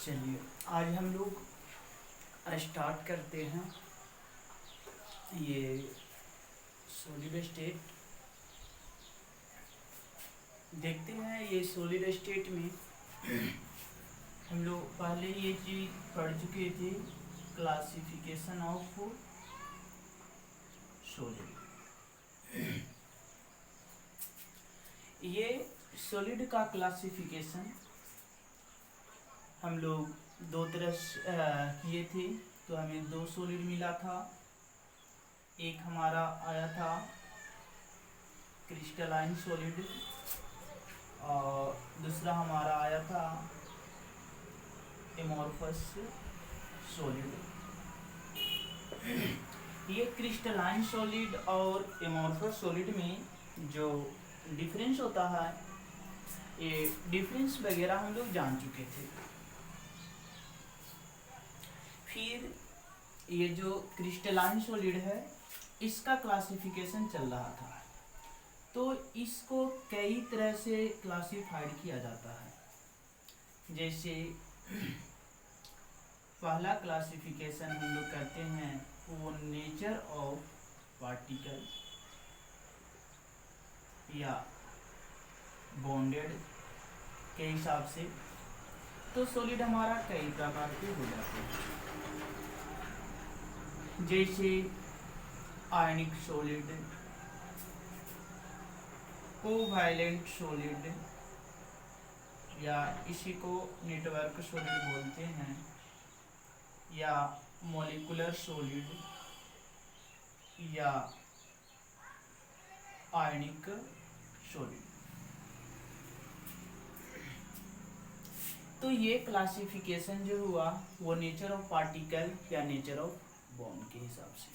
चलिए आज हम लोग स्टार्ट करते हैं ये सॉलिड स्टेट। देखते हैं ये सॉलिड स्टेट में हम लोग पहले ये चीज़ पढ़ चुके थे, क्लासिफिकेशन ऑफ सॉलिड। ये सॉलिड का क्लासिफिकेशन हम लोग दो तरह किए थे, तो हमें दो सॉलिड मिला था। एक हमारा आया था क्रिस्टलाइन सॉलिड और दूसरा हमारा आया था एमोर्फस सॉलिड। ये क्रिस्टलाइन सॉलिड और एमोर्फस सॉलिड में जो डिफरेंस होता है, ये डिफरेंस वगैरह हम लोग जान चुके थे। फिर ये जो क्रिस्टलाइन सॉलिड है इसका क्लासिफिकेशन चल रहा था, तो इसको कई तरह से क्लासिफाइड किया जाता है। जैसे पहला क्लासिफिकेशन हम लोग करते हैं वो नेचर ऑफ पार्टिकल या बॉन्डेड के हिसाब से। तो सॉलिड हमारा कई प्रकार के हो जाते हैं, जैसे आयनिक सॉलिड, कोवैलेंट सॉलिड या इसी को नेटवर्क सॉलिड बोलते हैं, या मॉलिक्यूलर सॉलिड या आयनिक सॉलिड। तो ये क्लासिफिकेशन जो हुआ वो नेचर ऑफ पार्टिकल या नेचर ऑफ बॉन्ड के हिसाब से।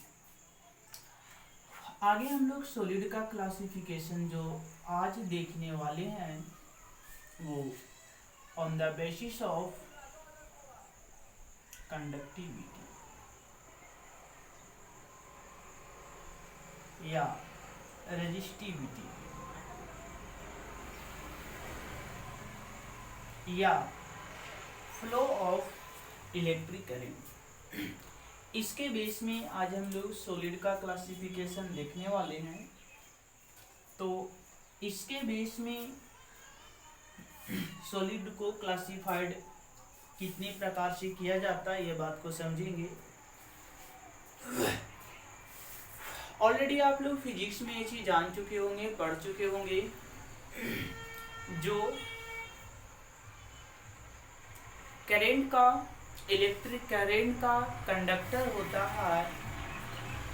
आगे हम लोग सॉलिड का क्लासिफिकेशन जो आज देखने वाले हैं वो on the basis of conductivity या रेजिस्टिविटी या फ्लो ऑफ इलेक्ट्रिक करंट, इसके बेस में आज हम लोग सॉलिड का क्लासिफिकेशन देखने वाले हैं। तो इसके बेस में सॉलिड को क्लासिफाइड कितने प्रकार से किया जाता है ये बात को समझेंगे। ऑलरेडी आप लोग फिजिक्स में ये चीज जान चुके होंगे, पढ़ चुके होंगे। जो करंट का, इलेक्ट्रिक करंट का कंडक्टर होता है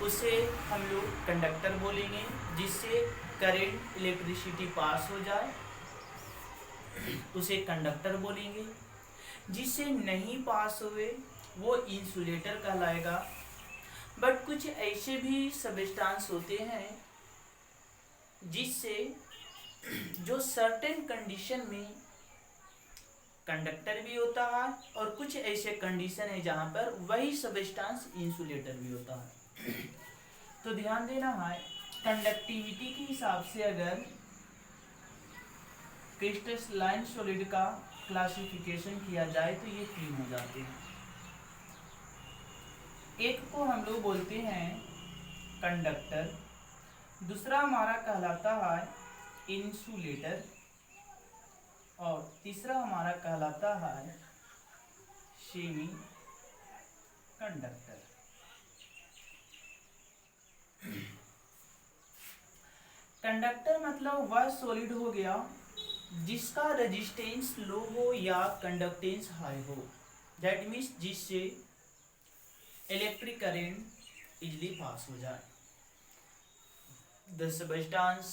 उसे हम लोग कंडक्टर बोलेंगे। जिससे करंट इलेक्ट्रिसिटी पास हो जाए उसे कंडक्टर बोलेंगे। जिससे नहीं पास हुए वो इंसुलेटर कहलाएगा। बट कुछ ऐसे भी सबस्टांस होते हैं जिससे जो सर्टेन कंडीशन में कंडक्टर भी होता है और कुछ ऐसे कंडीशन है जहां पर वही सबस्टांस इंसुलेटर भी होता है। तो ध्यान देना है, कंडक्टिविटी के हिसाब से अगर क्रिस्टलाइन सॉलिड का क्लासिफिकेशन किया जाए तो ये तीन हो जाते हैं। एक को हम लोग बोलते हैं कंडक्टर, दूसरा हमारा कहलाता है इंसुलेटर और तीसरा हमारा कहलाता है सेमी कंडक्टर। कंडक्टर मतलब वह सॉलिड हो गया जिसका रेजिस्टेंस लो हो या कंडक्टेंस हाई हो। दैट मीन्स जिससे इलेक्ट्रिक करंट इजली पास हो जाए। The substance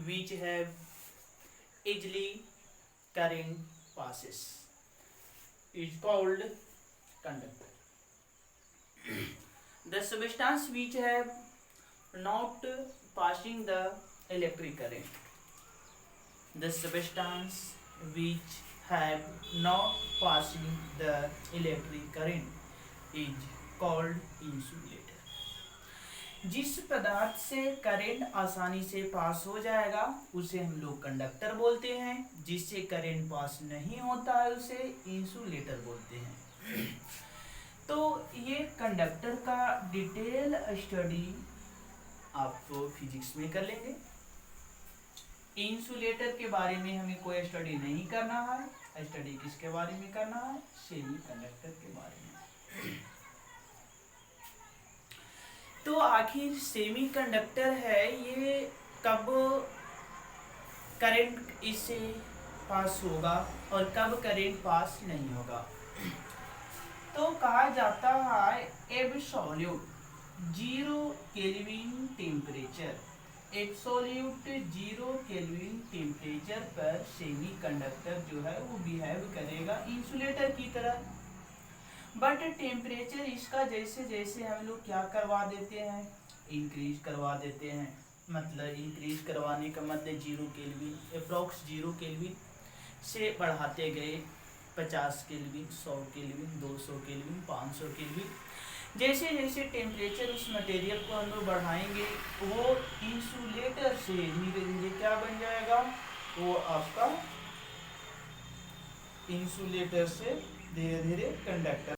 which have easily current passes is called conductor. The substance which have not passing the electric current, the substance which have not passing the electric current is called insulator. जिस पदार्थ से current आसानी से पास हो जाएगा उसे हम लोग कंडक्टर बोलते हैं, जिससे करंट पास नहीं होता है उसे इंसुलेटर बोलते हैं। तो ये कंडक्टर का डिटेल स्टडी आप तो फिजिक्स में कर लेंगे। इंसुलेटर के बारे में हमें कोई स्टडी नहीं करना है, स्टडी किसके बारे में करना है, सेमीकंडक्टर के बारे में। तो आखिर सेमीकंडक्टर है ये कब करंट इससे पास होगा और कब करंट पास नहीं होगा। तो कहा जाता है absolute 0 kelvin temperature, absolute 0 kelvin temperature पर सेमीकंडक्टर जो है वो बिहेव करेगा इंसुलेटर की तरह। बट टेम्परेचर इसका जैसे जैसे हम लोग क्या करवा देते हैं, इंक्रीज करवा देते हैं। मतलब इंक्रीज करवाने का मतलब 0 केल्विन अप्रॉक्स 0 केल्विन से बढ़ाते गए 50 केल्विन, 100 केल्विन, 200 केल्विन, 500 केल्विन। जैसे जैसे टेम्परेचर उस मटेरियल को हम लोग बढ़ाएंगे वो इंसुलेटर से धीरे धीरे क्या बन जाएगा, वो आपका इंसुलेटर से धीरे धीरे कंडक्टर